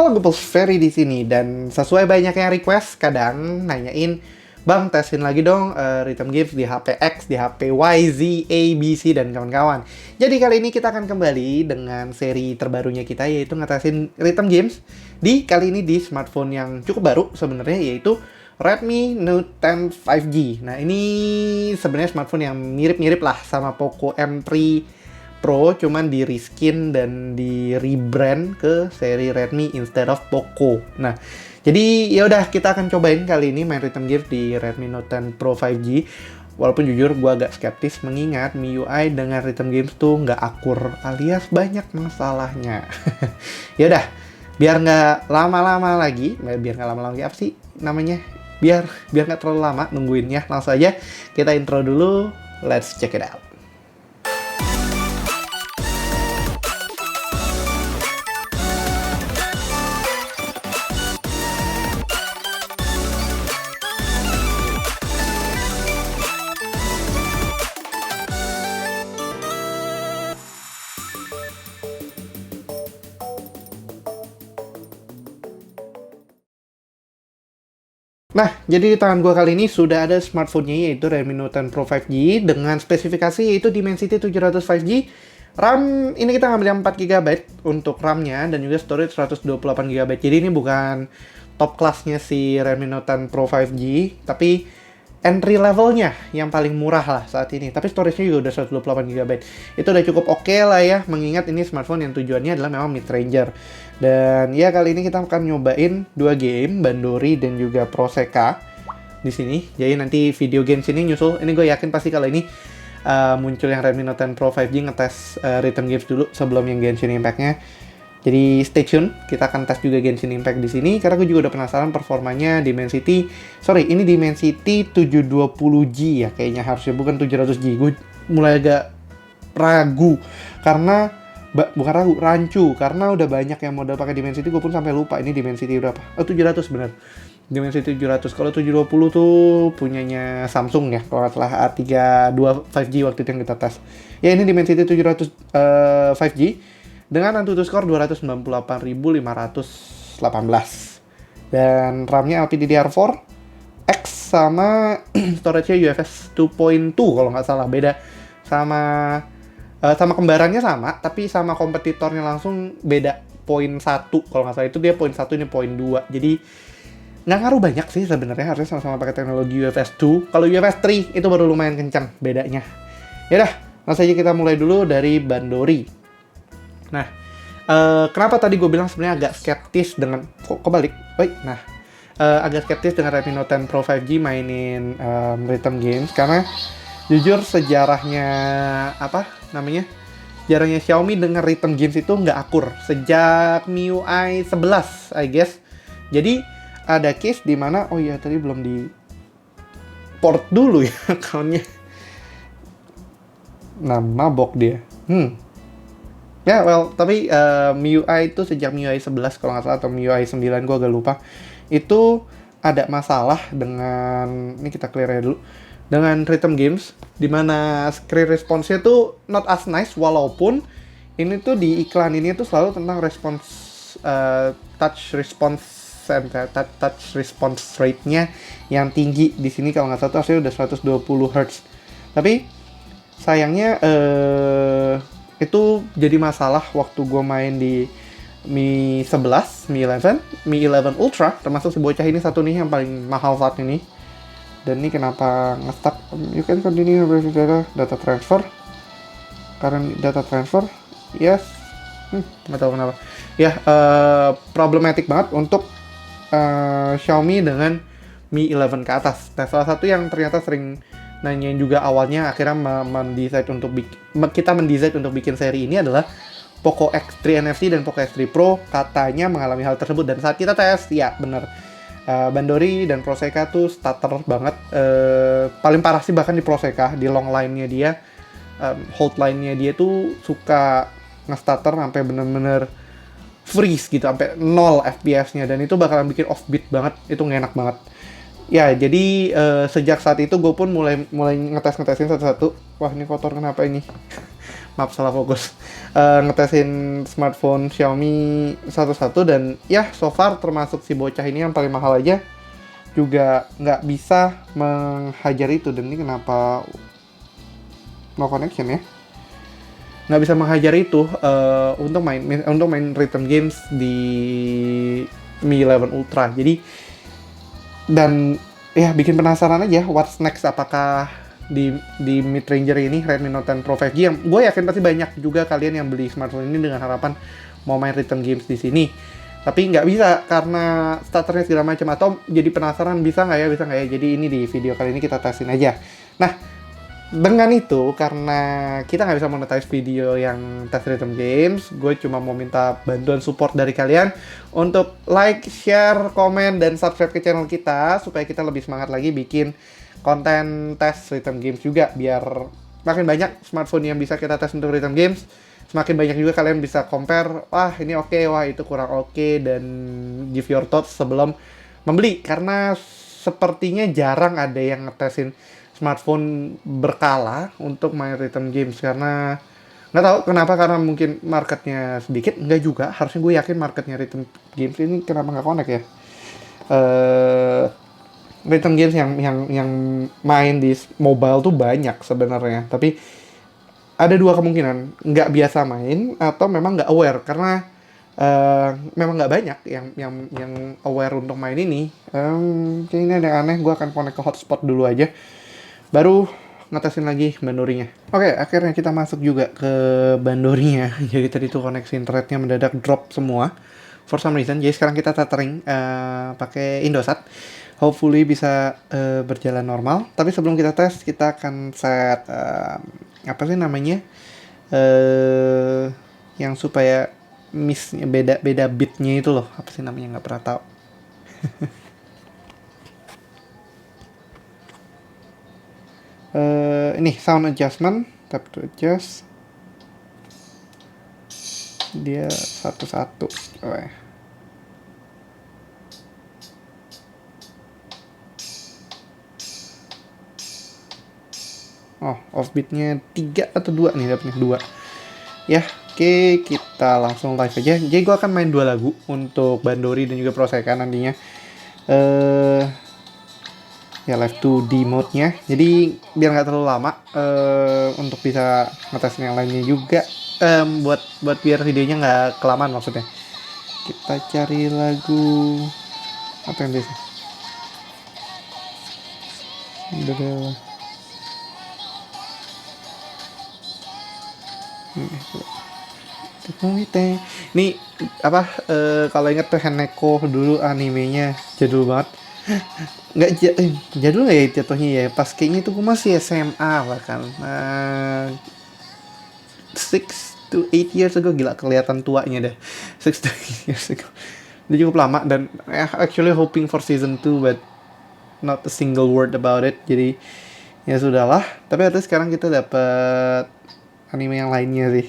Halo Gopals Ferry di sini, dan sesuai banyak yang request kadang nanyain, Bang tesin lagi dong Rhythm Games di HP X, di HP Y, Z, A, B, C dan kawan-kawan. Jadi kali ini kita akan kembali dengan seri terbarunya kita, yaitu ngetesin Rhythm Games kali ini di smartphone yang cukup baru sebenarnya, yaitu Redmi Note 10 5G. Nah ini sebenarnya smartphone yang mirip-mirip lah sama Poco M3 Pro, cuman di reskin dan di rebrand ke seri Redmi instead of Poco. Nah, jadi ya udah kita akan cobain kali ini main Rhythm Games di Redmi Note 10 Pro 5G. Walaupun jujur gue agak skeptis mengingat MIUI dengan Rhythm Games tuh nggak akur alias banyak masalahnya. Ya udah, biar nggak lama-lama lagi, apa sih namanya? Biar nggak terlalu lama nungguinnya, langsung aja kita intro dulu. Let's check it out. Nah, jadi di tangan gue kali ini sudah ada smartphone-nya, yaitu Redmi Note 10 Pro 5G dengan spesifikasi yaitu Dimensity 700 5G. RAM ini kita ngambil yang 4GB untuk RAM-nya dan juga storage 128GB. Jadi ini bukan top kelasnya si Redmi Note 10 Pro 5G, tapi entry levelnya yang paling murah lah saat ini. Tapi storage-nya juga udah 128GB. Itu udah cukup oke lah ya, mengingat ini smartphone yang tujuannya adalah memang mid-ranger. Dan ya kali ini kita akan nyobain 2 game, Bandori dan juga Proseka di sini. Jadi nanti video games ini nyusul. Ini gue yakin pasti kalau ini muncul yang Redmi Note 10 Pro 5G ngetes Rhythm Games dulu sebelum yang Genshin Impact-nya. Jadi stay tune, kita akan tes juga Genshin Impact di sini karena gue juga udah penasaran performanya Dimensity 720G ya kayaknya, harusnya bukan 700G. Gue mulai agak ragu karena rancu karena udah banyak yang model pakai Dimensity. Gue pun sampai lupa ini Dimensity berapa. 700 bener. Dimensity 700. Kalau 720 tuh punyanya Samsung ya, kalau nggak salah A32 5G waktu itu yang kita tes. Ya ini Dimensity 700 5G dengan Antutu Score 298.518 dan RAM-nya LPDDR4 X sama storage-nya UFS 2.2 kalau nggak salah. Beda sama kembarannya sama, tapi sama kompetitornya langsung beda poin 1 kalau nggak salah. Itu dia poin 1, ini poin 2. Jadi nggak ngaruh banyak sih sebenarnya, harusnya sama-sama pakai teknologi UFS 2. Kalau UFS 3 itu baru lumayan kencang bedanya. Ya udah, langsung aja kita mulai dulu dari Bandori. Nah, kenapa tadi gue bilang sebenarnya agak skeptis dengan kebalik. Nah, agak skeptis dengan Redmi Note 10 Pro 5G mainin Rhythm Games karena jujur sejarahnya sejarahnya Xiaomi dengan Rhythm Games itu nggak akur sejak MIUI 11 I guess. Jadi ada case di mana tadi belum di port dulu ya account-nya. Nah, mabok dia. Ya, tapi MIUI itu sejak MIUI 11 kalau nggak salah, atau MIUI 9, gue agak lupa. Itu ada masalah dengan, ini kita clear ya dulu, dengan Rhythm Games, dimana screen response-nya tuh not as nice, walaupun ini tuh di iklan ini tuh selalu tentang touch response rate-nya yang tinggi. Di sini kalau nggak salah tuh hasilnya udah 120 Hz. Tapi sayangnya itu jadi masalah waktu gue main di Mi 11, Mi 11 Ultra, termasuk si bocah ini satu nih yang paling mahal saat ini. Dan ini kenapa nge-stuck? You can continue with data transfer. Karena data transfer, yes. Nggak tahu kenapa. Ya, problematic banget untuk Xiaomi dengan Mi 11 ke atas. Nah, salah satu yang ternyata sering nanyain juga awalnya, akhirnya kita mendesain untuk bikin seri ini adalah Poco X3 NFC dan Poco X3 Pro katanya mengalami hal tersebut. Dan saat kita tes, ya bener, Bandori dan Proseka tuh stutter banget. Paling parah sih bahkan di Proseka, di long line-nya dia, hold line-nya dia tuh suka nge-stutter sampai bener-bener freeze gitu, sampai 0 FPS-nya, dan itu bakalan bikin offbeat banget, itu nggak enak banget. Ya, jadi sejak saat itu gue pun mulai ngetesin satu-satu. Wah, ini kotor kenapa ini? maaf salah fokus. Ngetesin smartphone Xiaomi satu-satu dan ya so far termasuk si bocah ini yang paling mahal aja juga nggak bisa menghajar itu. Dan ini kenapa no connection ya? Nggak bisa menghajar itu untuk main rhythm games di Mi 11 Ultra. Jadi dan ya bikin penasaran aja what's next, apakah di mid ranger ini Redmi Note 10 Pro 5G yang gue yakin pasti banyak juga kalian yang beli smartphone ini dengan harapan mau main rhythm games di sini. Tapi nggak bisa karena starternya segala macam, atau jadi penasaran bisa nggak ya. Jadi ini di video kali ini kita tesin aja. Nah, dengan itu karena kita nggak bisa monetize video yang tes rhythm games, gue cuma mau minta bantuan support dari kalian untuk like, share, komen, dan subscribe ke channel kita supaya kita lebih semangat lagi bikin konten tes rhythm games juga, biar makin banyak smartphone yang bisa kita tes untuk rhythm games, semakin banyak juga kalian bisa compare, wah ini oke, wah itu kurang oke, dan give your thoughts sebelum membeli. Karena sepertinya jarang ada yang ngetesin smartphone berkala untuk main rhythm games, karena nggak tahu kenapa, karena mungkin marketnya sedikit, nggak juga, harusnya gue yakin marketnya rhythm games ini kenapa nggak connect ya. Rhythm games yang main di mobile tuh banyak sebenarnya, tapi ada dua kemungkinan, nggak biasa main atau memang nggak aware, karena memang nggak banyak yang aware untuk main ini. Kayaknya ada aneh, gue akan connect ke hotspot dulu aja, baru ngetesin lagi bandorinya. Oke, akhirnya kita masuk juga ke bandorinya. Jadi tadi tuh koneksi internetnya mendadak drop semua for some reason. Jadi sekarang kita tethering pakai Indosat. Hopefully bisa berjalan normal. Tapi sebelum kita tes, kita akan set apa sih namanya? Yang supaya missnya beda bitnya itu loh. Apa sih namanya? Nggak pernah tahu. Ini sound adjustment, tap to adjust. Dia satu-satu. Oh, offbeatnya 3 atau 2 nih, dapetnya 2. Ya, oke, kita langsung live aja. Jadi gue akan main 2 lagu untuk Bandori dan juga Proseka nantinya. Ya, live 2D mode-nya. Jadi biar nggak terlalu lama untuk bisa ngetesin yang lainnya juga. Buat biar videonya nggak kelamaan maksudnya. Kita cari lagu apa yang biasa. Ini apa kalau inget tuh Haneko dulu animenya jadul banget. Nggak jadul nggak ya jatuhnya ya, pas kayaknya itu gue masih SMA bahkan 6 to 8 years ago, gila kelihatan tuanya dah. 6 to 8 years ago udah cukup lama, dan actually hoping for season 2 but not a single word about it. Jadi ya sudahlah, tapi at least sekarang kita dapat anime yang lainnya sih.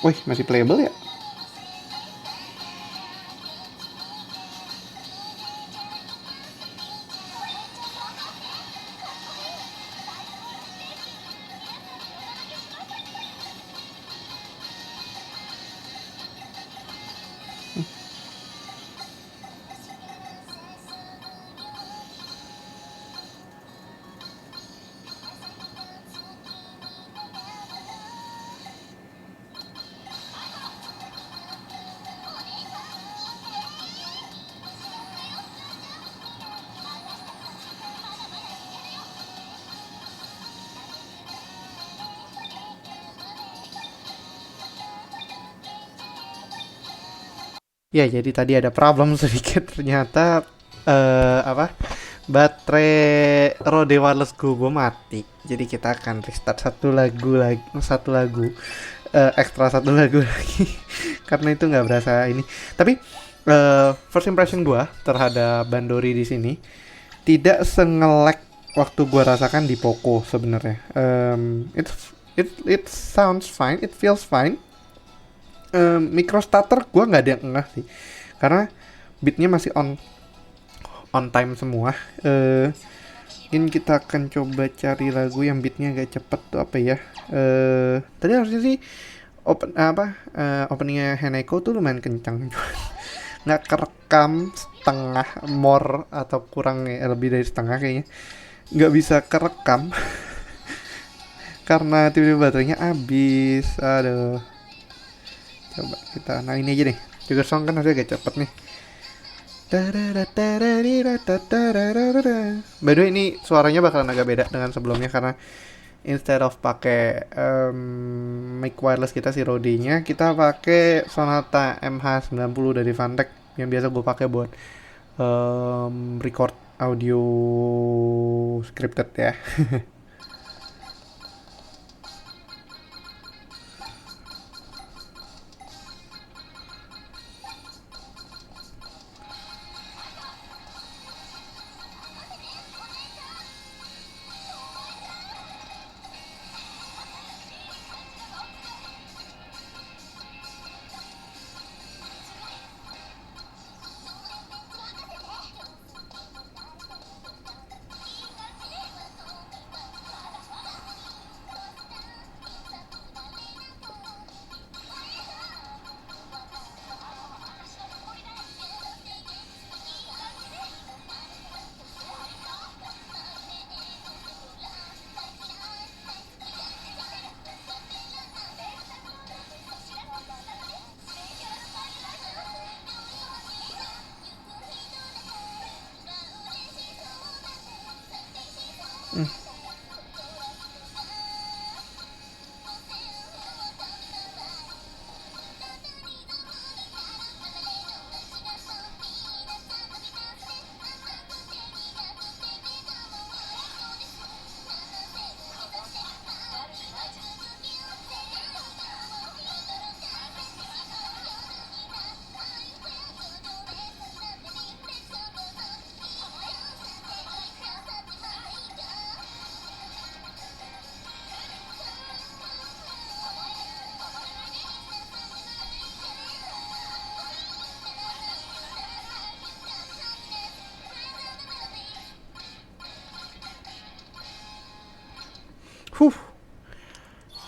Wih, masih playable ya? Ya, jadi tadi ada problem sedikit, ternyata baterai Rode Wireless Go gue mati. Jadi kita akan restart satu lagu ekstra satu lagu lagi karena itu nggak berasa ini. Tapi first impression gue terhadap Bandori di sini tidak sengelek waktu gue rasakan di Poco sebenarnya. It's It sounds fine, it feels fine. Micro stutter gue nggak ada yang ngeh sih, karena beatnya masih on time semua. Mungkin kita akan coba cari lagu yang beatnya agak cepet tuh apa ya. Tadi harusnya sih openingnya Haneko tuh lumayan kencang, nggak kerekam setengah more atau kurang ya, lebih dari setengah kayaknya nggak bisa kerekam karena tiba-tiba baterainya habis. Aduh, coba kita, nah ini aja nih, juga song kan harusnya agak cepet nih. By the way, ini suaranya bakalan agak beda dengan sebelumnya karena instead of pakai mic wireless kita si Rode-nya, kita pakai Sonata MH90 dari Vantech yang biasa gue pakai buat record audio scripted ya.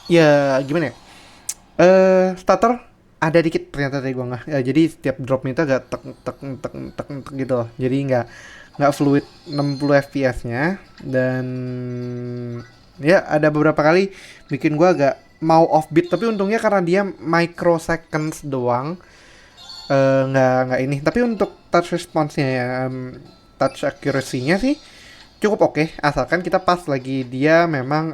Ya gimana ya? Stutter ada dikit ternyata dari gua nggak. Ya, jadi setiap dropnya itu agak tek tek tek tek tek gitu loh. Jadi nggak fluid 60 fps-nya, dan ya ada beberapa kali bikin gua agak mau offbeat, tapi untungnya karena dia microseconds doang, nggak ini. Tapi untuk touch response-nya ya, touch accuracy-nya sih cukup oke, asalkan kita pas lagi dia memang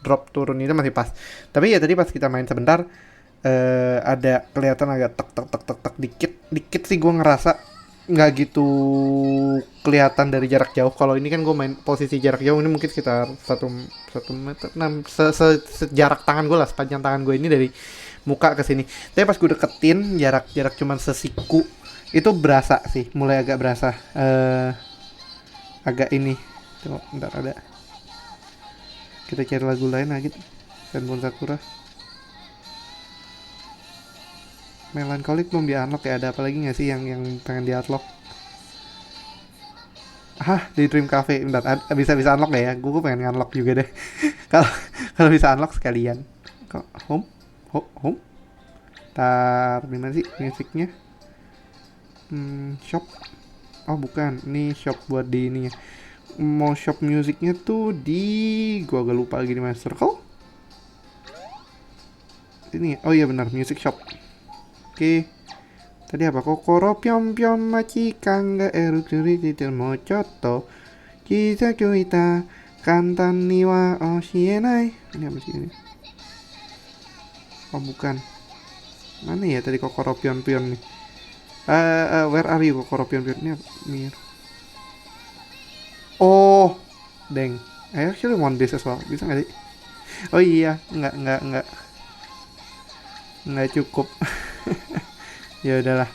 drop turun itu masih pas. Tapi ya tadi pas kita main sebentar, ada kelihatan agak tek tek tek tek tek dikit dikit sih, gue ngerasa nggak gitu kelihatan dari jarak jauh. Kalau ini kan gue main posisi jarak jauh, ini mungkin sekitar 1 meter 6, sejarak tangan gue lah, sepanjang tangan gue ini dari muka ke sini. Tapi pas gue deketin jarak cuman sesiku, itu berasa sih, mulai agak berasa agak ini. Coba bentar, ada, kita cari lagu lain lagi. Senbon Sakura, Melancholic belum di unlock ya. Ada apa lagi nggak sih yang pengen di unlock? Di Dream Cafe. Bentar, bisa unlock gak ya? Gue pengen unlock juga deh. Kalau kalau bisa unlock sekalian. Kok home? Tar, dimana sih musiknya? Shop. Oh bukan, ini shop buat di ini ya. Mau shop musiknya tuh di, gua agak lupa lagi di mana. Circle? Ini, oh iya benar, music shop. Oke. Tadi apa? Kokoro piom piom machi kanga eru kuri titel mochoto kisa kyuita kantan ni wa oshienai. Ini apa sih ini? Oh bukan. Mana ya tadi Kokoro pion pion nih? Where are you Kokoro pion pion? Ini apa? Mir. Oh, dang. I actually want this as well. Bisa nggak sih? Oh iya, nggak cukup. Ya udahlah,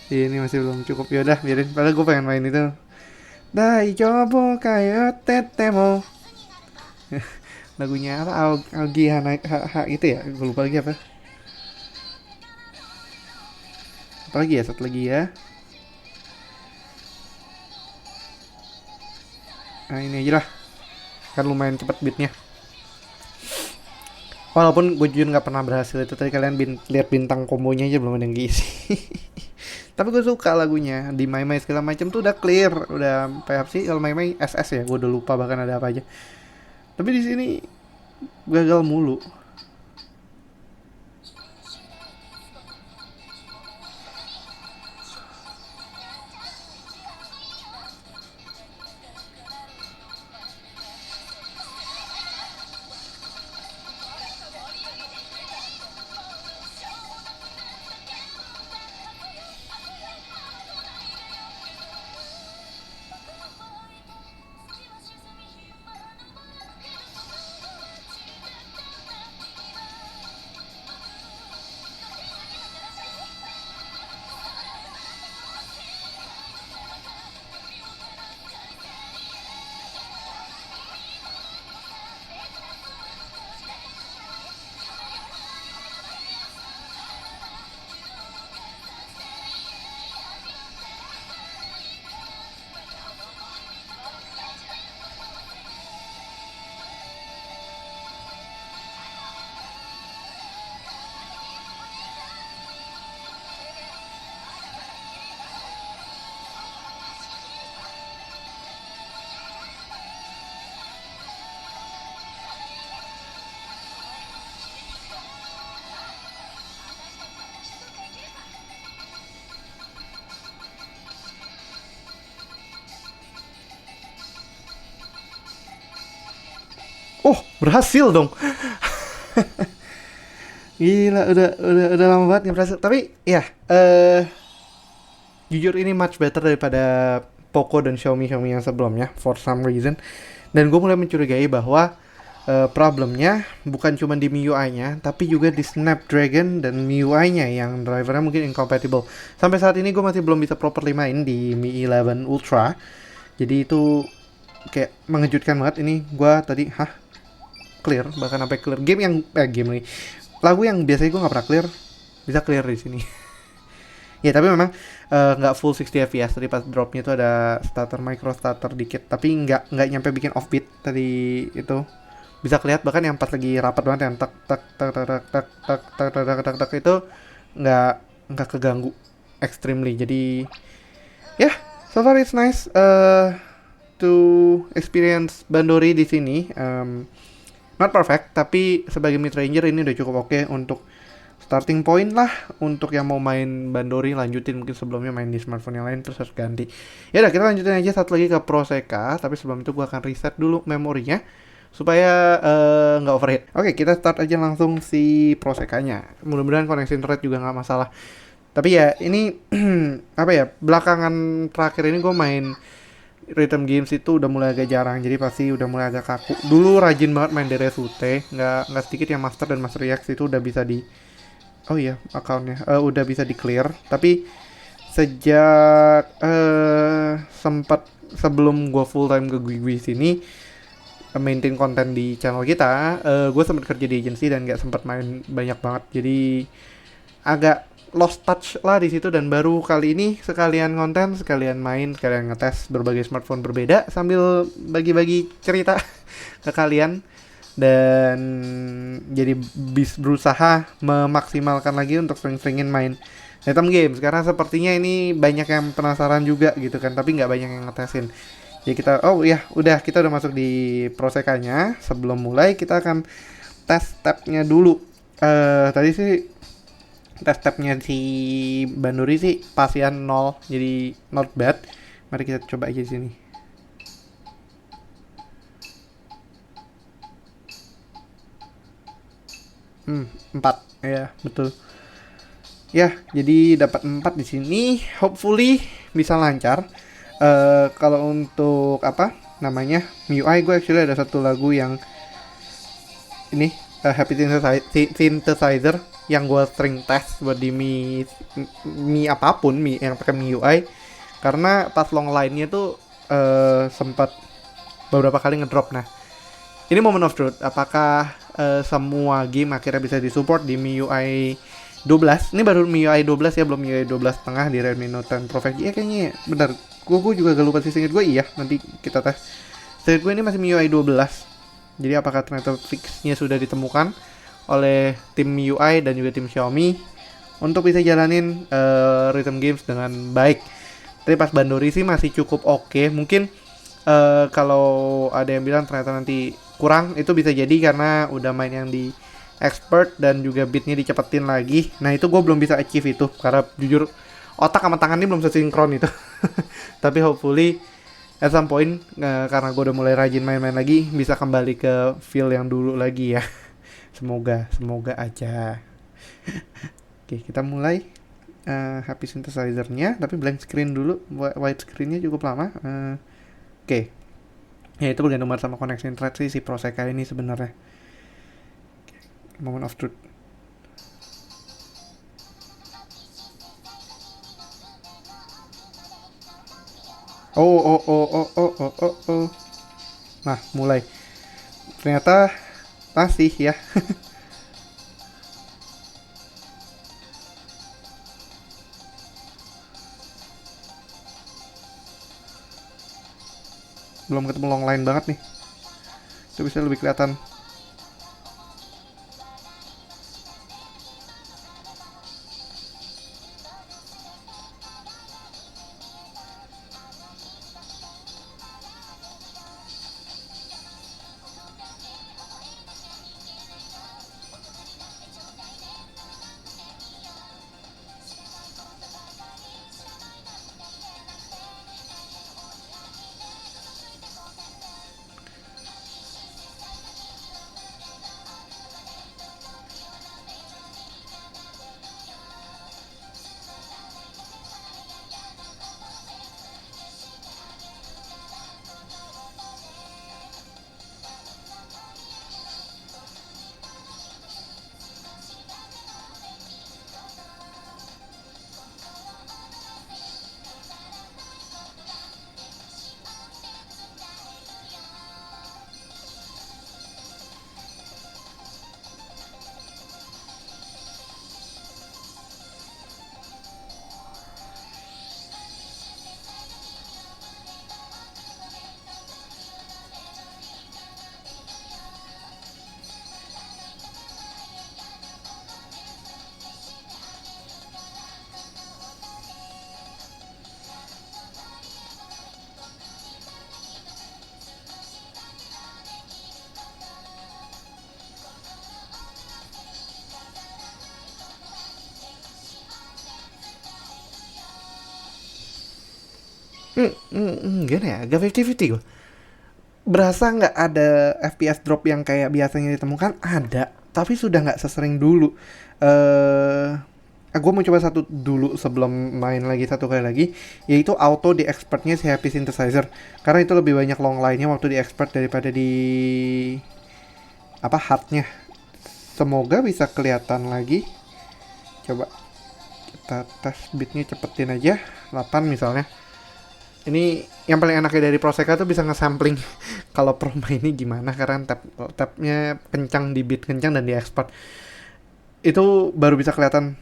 ini masih belum cukup. Ya udah, biarin. Padahal gue pengen main itu. Daijobu kayo tetemo. lagunya apa, Algi Hana itu ya, gue lupa lagi apa. Apa lagi ya, satu lagi ya. Nah ini aja lah, kan lumayan cepet beatnya. Walaupun gue jujur nggak pernah berhasil itu, tadi kalian lihat bintang kombonya aja belum ada yang diisi. Tapi gue suka lagunya, di My My segala macam tuh udah clear, udah apa sih kalau My My SS ya, gue udah lupa bahkan ada apa aja. Tapi di sini gagal mulu. Oh, berhasil dong. Gila, udah lama banget nggak berhasil. Tapi ya, jujur ini much better daripada Poco dan Xiaomi yang sebelumnya for some reason. Dan gue mulai mencurigai bahwa problemnya bukan cuma di MIUI-nya, tapi juga di Snapdragon dan MIUI-nya yang drivernya mungkin incompatible. Sampai saat ini gue masih belum bisa properly main di Mi 11 Ultra. Jadi itu kayak mengejutkan banget. Ini gue tadi, clear, bahkan sampai clear game yang game nih, lagu yang biasanya gue nggak pernah clear bisa clear di sini. Ya tapi memang nggak full 60 fps tadi pas dropnya itu ada stutter, micro stutter dikit, tapi nggak nyampe bikin offbeat tadi itu. Bisa kelihatan bahkan yang pas lagi rapat banget yang tak tak tak tak tak tak tak tak tak tak tak tak itu nggak keganggu extremely. Jadi ya, so far it's nice to experience Bandori di sini. Not perfect, tapi sebagai mid ranger ini udah cukup oke untuk starting point lah untuk yang mau main Bandori, lanjutin mungkin sebelumnya main di smartphone yang lain terus harus ganti. Ya udah, kita lanjutin aja satu lagi ke Proseka, tapi sebelum itu gua akan reset dulu memorinya supaya nggak overheat. Oke, kita start aja langsung si Prosekanya. Mudah-mudahan koneksi internet juga nggak masalah. Tapi ya ini apa ya, belakangan terakhir ini gue main rhythm games itu udah mulai agak jarang, jadi pasti udah mulai agak kaku. Dulu rajin banget main DRSUT, nggak sedikit yang master dan master react itu udah bisa di, oh iya accountnya udah bisa di clear. Tapi sejak sempat sebelum gue full time ke Gui sini maintain konten di channel kita, gue sempat kerja di agency dan nggak sempat main banyak banget, jadi agak lost touch lah di situ. Dan baru kali ini sekalian konten, sekalian main, sekalian ngetes berbagai smartphone berbeda sambil bagi-bagi cerita ke kalian, dan jadi berusaha memaksimalkan lagi untuk sering-seringin main rhythm games karena sepertinya ini banyak yang penasaran juga gitu kan, tapi nggak banyak yang ngetesin. Ya kita, kita udah masuk di Prosekanya. Sebelum mulai kita akan tes tabnya dulu. Tadi sih tes tabnya si Bandori sih pasian 0, jadi not bad. Mari kita coba aja di sini. Empat, ya betul. Ya, jadi dapat 4 di sini. Hopefully bisa lancar. Kalau untuk apa namanya MIUI, gue actually ada satu lagu yang ini Happy Synthesizer yang gue sering tes buat di Mi apapun, Mi yang pakai MIUI, karena pas long line-nya tuh sempat beberapa kali ngedrop. Nah Ini moment of truth. Apakah semua game akhirnya bisa disupport di MIUI 12? Ini baru MIUI 12 ya, belum MIUI 12 setengah di Redmi Note 10 Pro 5G. Kayaknya bener. Gue juga gak lupa sih, seinget gue iya. Nanti kita tes. Seinget gue ini masih MIUI 12. Jadi apakah ternyata fixnya sudah ditemukan oleh tim MIUI dan juga tim Xiaomi untuk bisa jalanin rhythm games dengan baik. Tapi pas Bandori sih masih cukup oke. Mungkin kalau ada yang bilang ternyata nanti kurang, itu bisa jadi karena udah main yang di expert dan juga beatnya dicepetin lagi. Nah itu gue belum bisa achieve itu karena jujur otak sama tangan ini belum sesinkron itu. Tapi hopefully at some point karena gue udah mulai rajin main-main lagi bisa kembali ke feel yang dulu lagi ya. Semoga aja. Oke, kita mulai HP synthesizer-nya, tapi blank screen dulu. White screen-nya cukup lama. Oke. Ya itu bergantung banget sama koneksi internet sih si Proseka ini sebenarnya. Moment of truth. Oh. Nah, mulai. Ternyata masih ya. Belum ketemu long line banget nih. Itu bisa lebih kelihatan. Gimana ya, agak 50-50 gue. Berasa nggak ada FPS drop yang kayak biasanya ditemukan, ada, tapi sudah nggak sesering dulu. Gue mau coba satu dulu sebelum main lagi satu kali lagi, yaitu auto di expertnya si Happy Synthesizer, karena itu lebih banyak long line-nya waktu di expert daripada di apa hardnya. Semoga bisa kelihatan lagi. Coba kita tes beatnya, cepetin aja 8 misalnya. Ini yang paling enaknya dari Proseka tuh bisa nge-sampling kalau promo ini gimana, karena tapnya kencang, di beat kencang dan di expert. Itu baru bisa kelihatan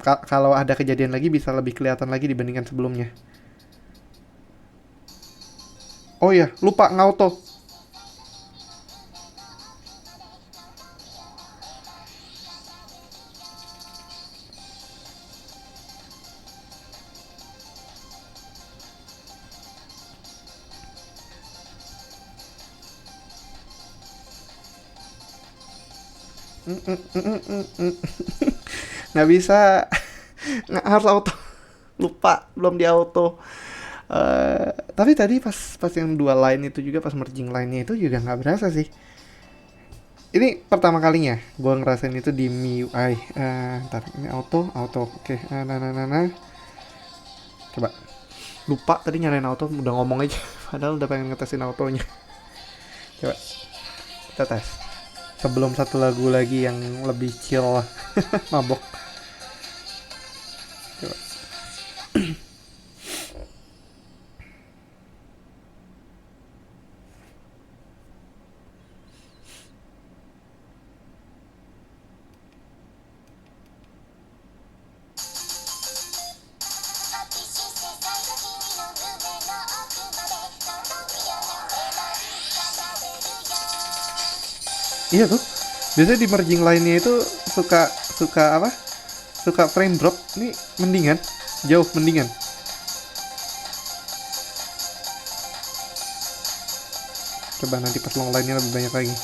kalau ada kejadian lagi bisa lebih kelihatan lagi dibandingkan sebelumnya. Oh iya, lupa ngauto. Nggak bisa, nggak harus auto. Lupa belum di auto. Tapi tadi pas yang dua line itu juga, pas merging line-nya itu juga nggak berasa sih. Ini pertama kalinya gue ngerasain itu di MIUI. Ntar ini auto. Oke. Nah. Coba. Lupa tadi nyalain auto, udah ngomong aja. Padahal udah pengen ngetesin autonya. Coba kita tes. Sebelum satu lagu lagi yang lebih chill, mabok. Coba. Iya tuh. Biasanya di merging lainnya itu suka suka apa? Suka frame drop. Ini mendingan, jauh mendingan. Coba nanti pas long line-nya lebih banyak lagi.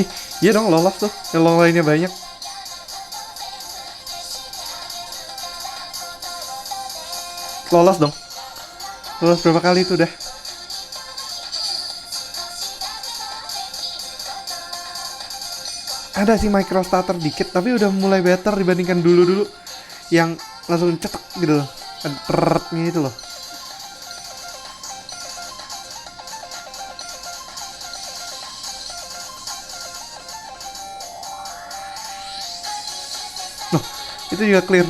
Ih, iya dong lolos tuh, yang long line-nya banyak. Lolos dong. Lolos berapa kali itu udah? Ada sih micro starter dikit, tapi udah mulai better dibandingkan dulu-dulu yang langsung cetek gitu loh. Perretnya itu loh. Loh, itu juga clear.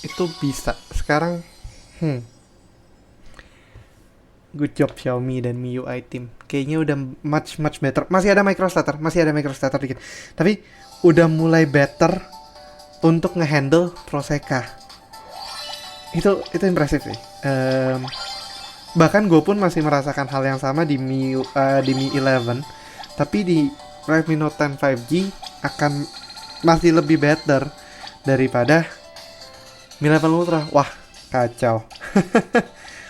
Itu bisa. Sekarang good job Xiaomi dan MIUI team. Kayaknya udah much much better. Masih ada microstarter dikit. Tapi udah mulai better untuk ngehandle Proseka. Itu impresif sih. Bahkan gue pun masih merasakan hal yang sama di di Mi 11. Tapi di Redmi Note 10 5G akan masih lebih better daripada Mi 11 Ultra. Wah, kacau.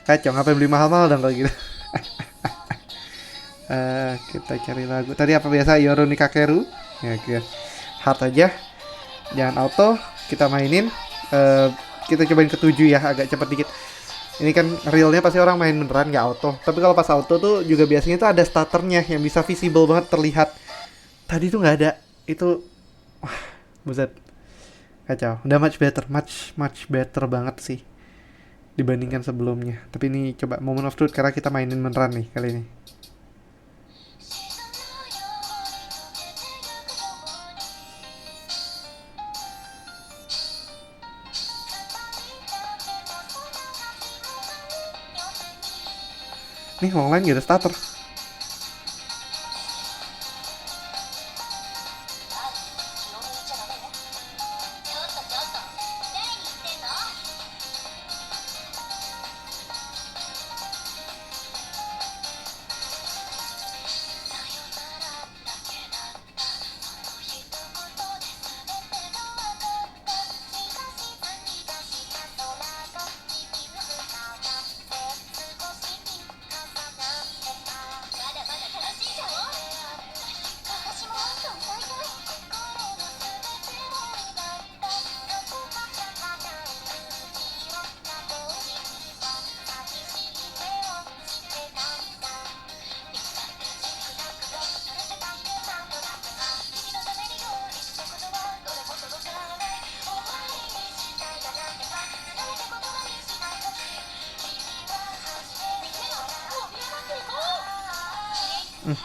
Kacau, ngapain beli mahal-mahal dong kalau gitu. Kita cari lagu. Tadi apa biasa? Yoru ni Kakeru. Ya, oke. Hard aja. Jangan auto. Kita mainin. Kita cobain ke-7 ya, agak cepet dikit. Ini kan realnya pasti orang main beneran nggak auto. Tapi kalau pas auto tuh juga biasanya tuh ada starternya yang bisa visible banget terlihat. Tadi tuh nggak ada. Itu, wah, buset. Kacau. Udah much better banget sih dibandingkan sebelumnya. Tapi ini coba moment of truth karena kita mainin beneran nih kali ini. Nih online gak ada starter.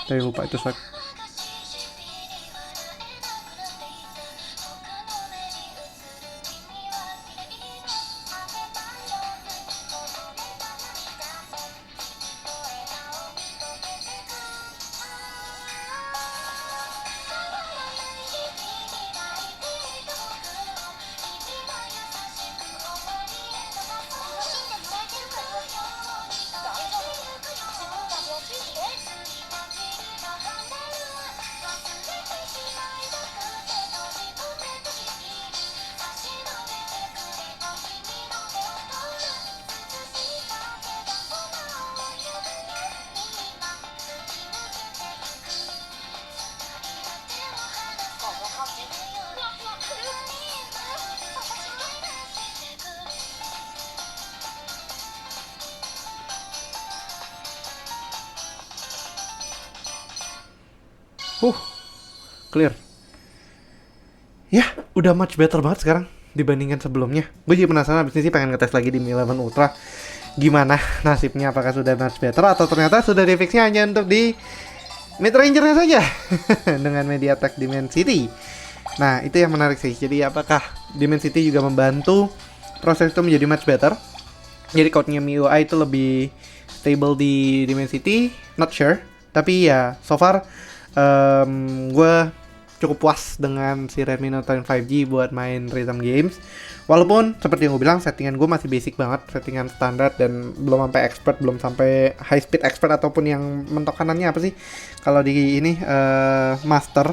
Tapi lupa itu swipe. Clear. Ya, udah much better banget sekarang dibandingkan sebelumnya. Gue jadi penasaran abis ini sih pengen ngetes lagi di Mi 11 Ultra. Gimana nasibnya, apakah sudah much better atau ternyata sudah di fixnya hanya untuk di mid rangernya saja dengan MediaTek Dimensity. Nah, itu yang menarik sih. Jadi apakah Dimensity juga membantu proses itu menjadi much better? Jadi code-nya MIUI itu lebih stable di Dimensity, not sure. Tapi ya, so far gue cukup puas dengan si Redmi Note 10 5G buat main rhythm games. Walaupun seperti yang gue bilang, settingan gue masih basic banget, settingan standar dan belum sampai expert, belum sampai high speed expert ataupun yang mentok kanannya apa sih? Kalau di ini master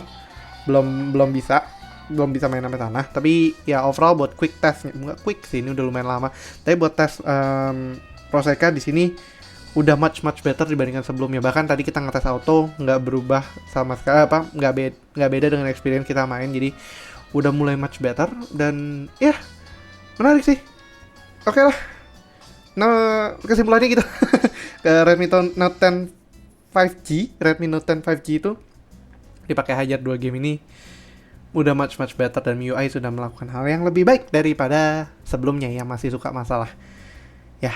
belum bisa main sampai sana. Tapi ya overall buat quick test, nggak quick sih, ini udah lumayan lama. Tapi buat tes prosesnya di sini udah much better dibandingkan sebelumnya. Bahkan tadi kita ngetes auto nggak berubah sama sekali, nggak beda dengan experience kita main. Jadi udah mulai much better dan ya menarik sih. Oke lah. Nah, kesimpulannya gitu. Ke Redmi Note 10 5G, Redmi Note 10 5G itu dipakai hajar 2 game ini udah much better dan MIUI sudah melakukan hal yang lebih baik daripada sebelumnya yang masih suka masalah. Ya.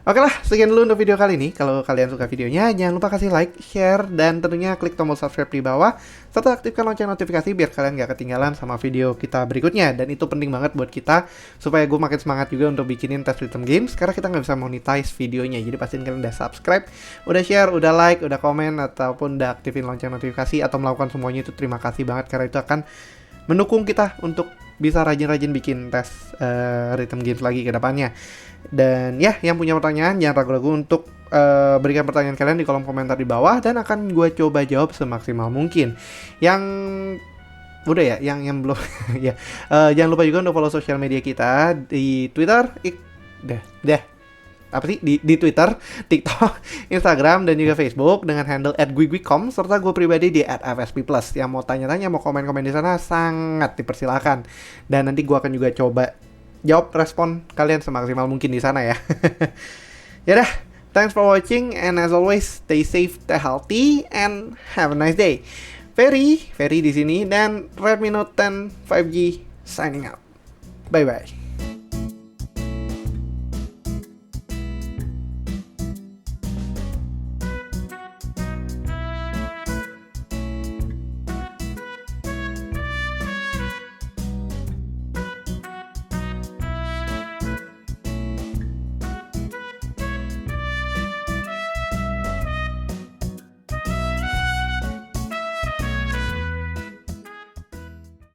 Oke lah, sekian dulu untuk video kali ini. Kalau kalian suka videonya, jangan lupa kasih like, share, dan tentunya klik tombol subscribe di bawah, serta aktifkan lonceng notifikasi biar kalian gak ketinggalan sama video kita berikutnya. Dan itu penting banget buat kita, supaya gue makin semangat juga untuk bikinin tes rhythm games, karena kita nggak bisa monetize videonya. Jadi pastiin kalian udah subscribe, udah share, udah like, udah komen, ataupun udah aktifin lonceng notifikasi, atau melakukan semuanya itu terima kasih banget, karena itu akan mendukung kita untuk bisa rajin-rajin bikin tes rhythm games lagi ke depannya. Dan ya, yang punya pertanyaan jangan ragu-ragu untuk berikan pertanyaan kalian di kolom komentar di bawah dan akan gue coba jawab semaksimal mungkin. Yang udah ya, yang belum ya, jangan lupa juga untuk follow sosial media kita di Twitter, apa sih di Twitter, TikTok, Instagram, dan juga Facebook dengan handle @guigui.com serta gue pribadi di @fsp+. Yang mau tanya-tanya, mau komen-komen di sana sangat dipersilakan. Dan nanti gue akan juga coba jawab respon kalian semaksimal mungkin di sana ya. Yaudah, thanks for watching and as always stay safe, stay healthy, and have a nice day. Ferry di sini dan Redmi Note 10 5G signing out. Bye bye.